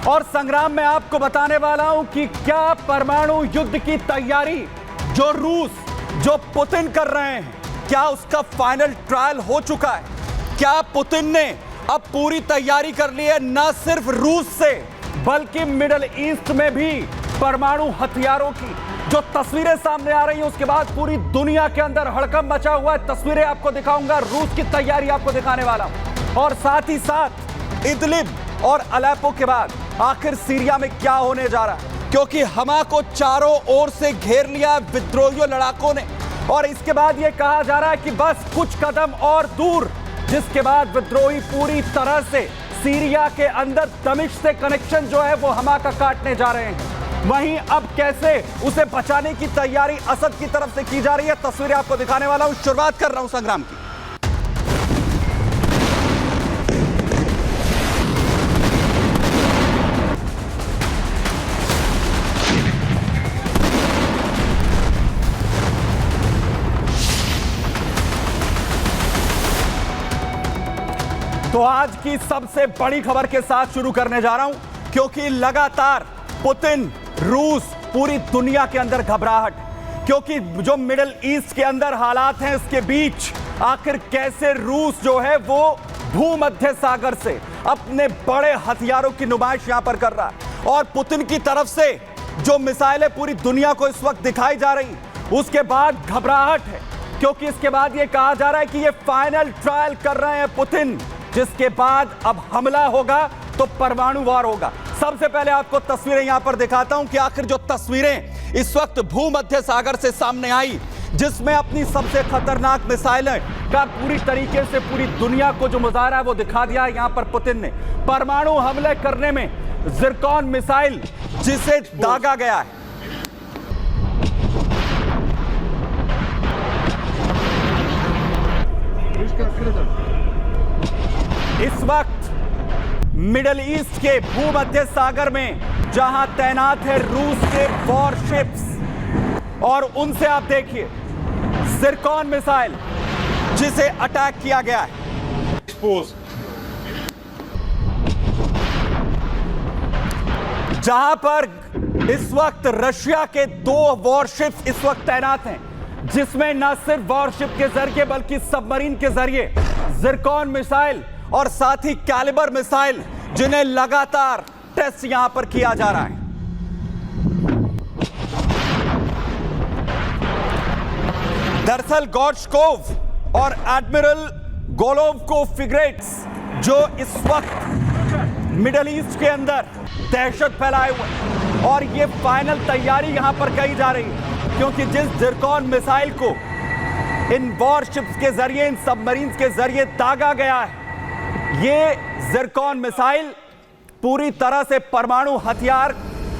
और संग्राम में आपको बताने वाला हूं कि क्या परमाणु युद्ध की तैयारी जो पुतिन कर रहे हैं, क्या उसका फाइनल ट्रायल हो चुका है? क्या पुतिन ने अब पूरी तैयारी कर ली है, न सिर्फ रूस से बल्कि मिडिल ईस्ट में भी परमाणु हथियारों की जो तस्वीरें सामने आ रही हैं, उसके बाद पूरी दुनिया के अंदर हड़कंप मचा हुआ है। तस्वीरें आपको दिखाऊंगा, रूस की तैयारी आपको दिखाने वाला हूं, और साथ ही साथ इदलिब और अलेप्पो के बाद आखिर सीरिया में क्या होने जा रहा है, क्योंकि हमा को चारों ओर से घेर लिया विद्रोहियों लड़ाकों ने, और इसके बाद यह कहा जा रहा है कि बस कुछ कदम और दूर, जिसके बाद विद्रोही पूरी तरह से सीरिया के अंदर दमिश्क से कनेक्शन जो है वो हमा का काटने जा रहे हैं। वहीं अब कैसे उसे बचाने की तैयारी असद की तरफ से की जा रही है, तस्वीरें आपको दिखाने वाला हूं। शुरुआत कर रहा हूं संग्राम की। तो आज की सबसे बड़ी खबर के साथ शुरू करने जा रहा हूं, क्योंकि लगातार पुतिन, रूस, पूरी दुनिया के अंदर घबराहट, क्योंकि जो मिडिल ईस्ट के अंदर हालात हैं, इसके बीच आखिर कैसे रूस जो है वो भूमध्य सागर से अपने बड़े हथियारों की नुमाइश यहां पर कर रहा है, और पुतिन की तरफ से जो मिसाइलें पूरी दुनिया को इस वक्त दिखाई जा रही, उसके बाद घबराहट है, क्योंकि इसके बाद यह कहा जा रहा है कि ये फाइनल ट्रायल कर रहे हैं पुतिन, जिसके बाद अब हमला होगा तो परमाणु वार होगा। सबसे पहले आपको तस्वीरें यहां पर दिखाता हूं कि आखिर जो तस्वीरें इस वक्त भूमध्य सागर से सामने आई, जिसमें अपनी सबसे खतरनाक मिसाइलें का पूरी तरीके से पूरी दुनिया को जो मुजाहरा है वो दिखा दिया यहां पर पुतिन ने। परमाणु हमले करने में जिरकॉन मिसाइल जिसे दागा गया है, इस वक्त मिडिल ईस्ट के भूमध्य सागर में जहां तैनात है रूस के वॉरशिप्स, और उनसे आप देखिए जिरकॉन मिसाइल जिसे अटैक किया गया है। जहां पर इस वक्त रशिया के 2 वॉरशिप्स इस वक्त तैनात हैं, जिसमें न सिर्फ वॉरशिप के जरिए बल्कि सबमरीन के जरिए जिरकॉन मिसाइल और साथ ही कैलिबर मिसाइल, जिन्हें लगातार टेस्ट यहां पर किया जा रहा है। दरअसल गोर्शकोव और एडमिरल गोलोवकोव फ्रिगेट्स जो इस वक्त मिडिल ईस्ट के अंदर दहशत फैलाए हुए, और ये फाइनल तैयारी यहां पर कही जा रही है, क्योंकि जिस जिरकॉन मिसाइल को इन वॉरशिप्स के जरिए, इन सबमरीन्स के जरिए दागा गया है, ये जिरकॉन मिसाइल पूरी तरह से परमाणु हथियार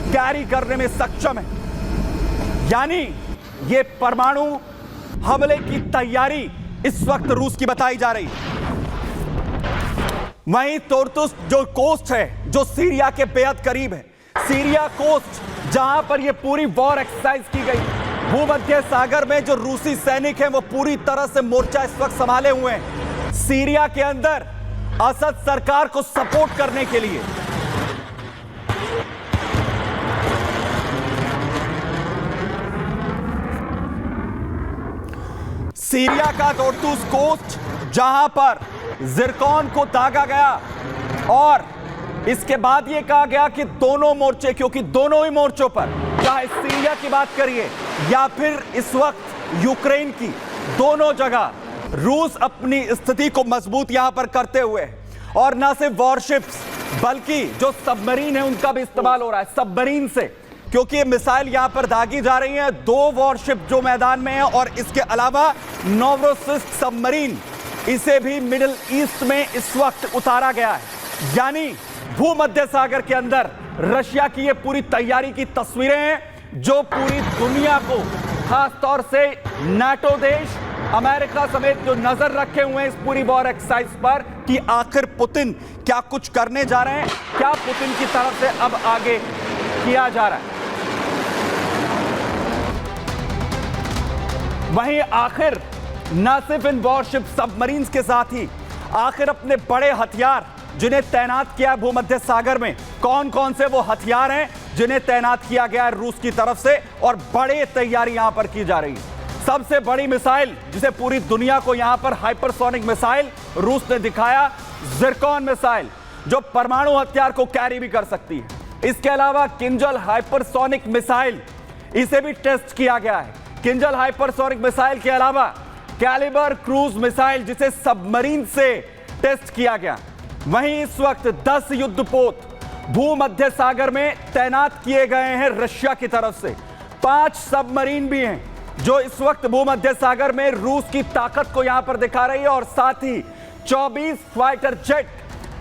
कैरी करने में सक्षम है, यानी ये परमाणु हमले की तैयारी इस वक्त रूस की बताई जा रही है। वहीं तोर्तुस जो कोस्ट है, जो सीरिया के बेहद करीब है, सीरिया कोस्ट जहां पर यह पूरी वॉर एक्सरसाइज की गई, भूमध्य सागर में जो रूसी सैनिक हैं वो पूरी तरह से मोर्चा इस वक्त संभाले हुए हैं सीरिया के अंदर असद सरकार को सपोर्ट करने के लिए। सीरिया का तोर्तुस कोस्ट जहां पर जिरकॉन को दागा गया, और इसके बाद यह कहा गया कि दोनों मोर्चे, क्योंकि दोनों ही मोर्चों पर, चाहे सीरिया की बात करिए या फिर इस वक्त यूक्रेन की, दोनों जगह रूस अपनी स्थिति को मजबूत यहां पर करते हुए, और न सिर्फ वॉरशिप्स बल्कि जो सबमरीन है उनका भी इस्तेमाल हो रहा है, सबमरीन से, क्योंकि ये मिसाइल यहां पर दागी जा रही हैं। 2 वॉरशिप जो मैदान में है, और इसके अलावा नोवरोसिस्क सबमरीन, इसे भी मिडिल ईस्ट में इस वक्त उतारा गया है, यानी भूमध्य सागर के अंदर रशिया की ये पूरी तैयारी की तस्वीरें हैं, जो पूरी दुनिया को, खासतौर से नाटो देश, अमेरिका समेत जो नजर रखे हुए हैं इस पूरी वॉर एक्सरसाइज पर कि आखिर पुतिन क्या कुछ करने जा रहे हैं, क्या पुतिन की तरफ से अब आगे किया जा रहा है। वहीं आखिर न सिर्फ इन वॉरशिप सबमरीन्स के साथ ही आखिर अपने बड़े हथियार जिन्हें तैनात किया भूमध्य सागर में, कौन कौन से वो हथियार हैं जिन्हें तैनात किया गया है रूस की तरफ से, और बड़ी तैयारी यहां पर की जा रही है। सबसे बड़ी मिसाइल जिसे पूरी दुनिया को यहां पर हाइपरसोनिक मिसाइल रूस ने दिखाया, जिरकॉन मिसाइल, जो परमाणु हथियार को कैरी भी कर सकती है। इसके अलावा किंजल हाइपरसोनिक मिसाइल, इसे भी टेस्ट किया गया है। किंजल हाइपरसोनिक मिसाइल के अलावा कैलिबर क्रूज मिसाइल, जिसे सबमरीन से टेस्ट किया गया। वहीं इस वक्त 10 युद्धपोत भूमध्य सागर में तैनात किए गए हैं रशिया की तरफ से। 5 सबमरीन भी हैं जो इस वक्त भूमध्य सागर में रूस की ताकत को यहां पर दिखा रही है, और साथ ही 24 फाइटर जेट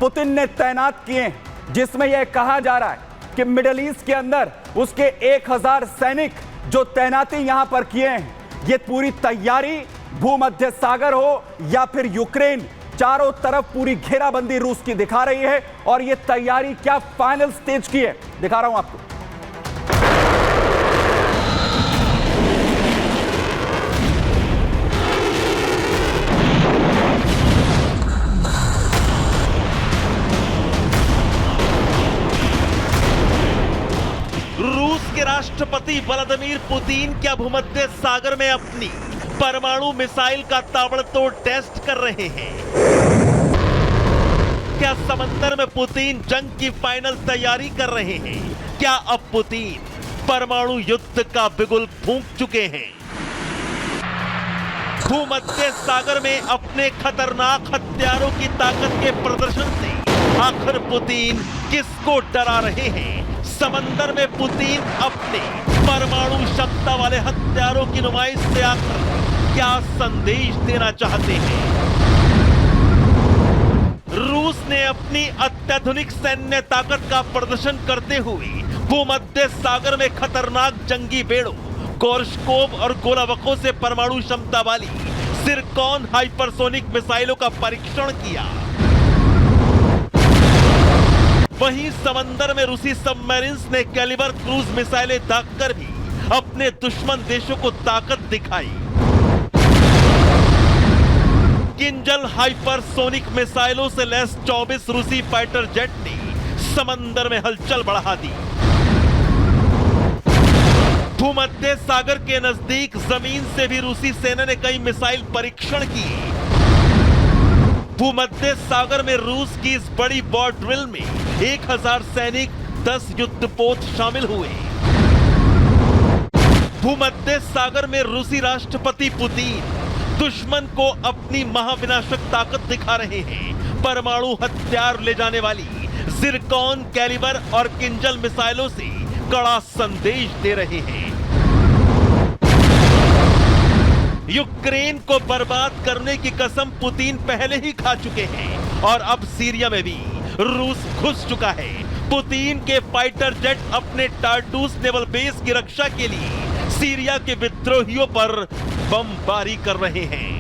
पुतिन ने तैनात किए हैं, जिसमें यह कहा जा रहा है कि मिडिल ईस्ट के अंदर उसके 1000 सैनिक जो तैनाती यहां पर किए हैं, ये पूरी तैयारी भूमध्य सागर हो या फिर यूक्रेन, चारों तरफ पूरी घेराबंदी रूस की दिखा रही है। और ये तैयारी क्या फाइनल स्टेज की है, दिखा रहा हूं आपको। रूस के राष्ट्रपति व्लादिमीर पुतिन क्या भूमध्य सागर में अपनी परमाणु मिसाइल का ताबड़तोड़ टेस्ट कर रहे हैं? क्या समंदर में पुतिन जंग की फाइनल तैयारी कर रहे हैं? क्या अब पुतिन परमाणु युद्ध का बिगुल फूंक चुके हैं? भूमध्य सागर में अपने खतरनाक हथियारों की ताकत के प्रदर्शन से आखिर पुतिन किसको डरा रहे हैं? समंदर में पुतिन अपने परमाणु क्षमता वाले हथियारों की नुमाइश से आकर क्या संदेश देना चाहते हैं? रूस ने अपनी अत्याधुनिक सैन्य ताकत का प्रदर्शन करते हुए भूमध्य सागर में खतरनाक जंगी बेड़ों, कोर्शकोव और गोलावकों से परमाणु क्षमता वाली जिरकॉन हाइपरसोनिक मिसाइलों का परीक्षण किया। वहीं समंदर में रूसी सबमरीन्स ने कैलिबर क्रूज मिसाइलें दागकर भी अपने दुश्मन देशों को ताकत दिखाई। किंजल हाइपरसोनिक मिसाइलों से लैस 24 रूसी फाइटर जेट ने समंदर में हलचल बढ़ा दी। भूमध्य सागर के नजदीक जमीन से भी रूसी सेना ने कई मिसाइल परीक्षण किए। भूमध्य सागर में रूस की इस बड़ी वॉर ड्रिल में 1000 सैनिक, 10 युद्धपोत शामिल हुए। भूमध्य सागर में रूसी राष्ट्रपति पुतिन दुश्मन को अपनी महाविनाशक ताकत दिखा रहे हैं। परमाणु हथियार ले जाने वाली जिरकॉन, कैलिबर और किंजल मिसाइलों से कड़ा संदेश दे रहे हैं। यूक्रेन को बर्बाद करने की कसम पुतिन पहले ही खा चुके हैं, और अब सीरिया में भी रूस घुस चुका है। पुतिन के फाइटर जेट अपने टार्टूस नेवल बेस की रक्षा के लिए सीरिया के विद्रोहियों पर बमबारी कर रहे हैं।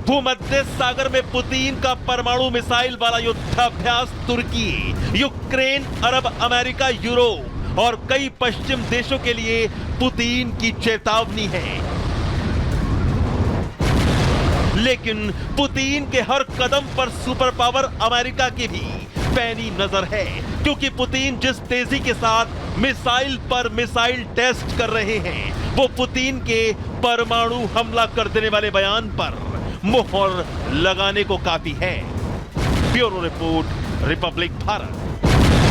भूमध्य सागर में पुतिन का परमाणु मिसाइल वाला युद्धाभ्यास तुर्की, यूक्रेन, अरब अमेरिका, यूरोप और कई पश्चिम देशों के लिए पुतिन की चेतावनी है। लेकिन पुतिन के हर कदम पर सुपर पावर अमेरिका की भी पैनी नजर है, क्योंकि पुतिन जिस तेजी के साथ मिसाइल पर मिसाइल टेस्ट कर रहे हैं, वो पुतिन के परमाणु हमला कर देने वाले बयान पर मोहर लगाने को काफी है। Bureau report, Republic Bharat.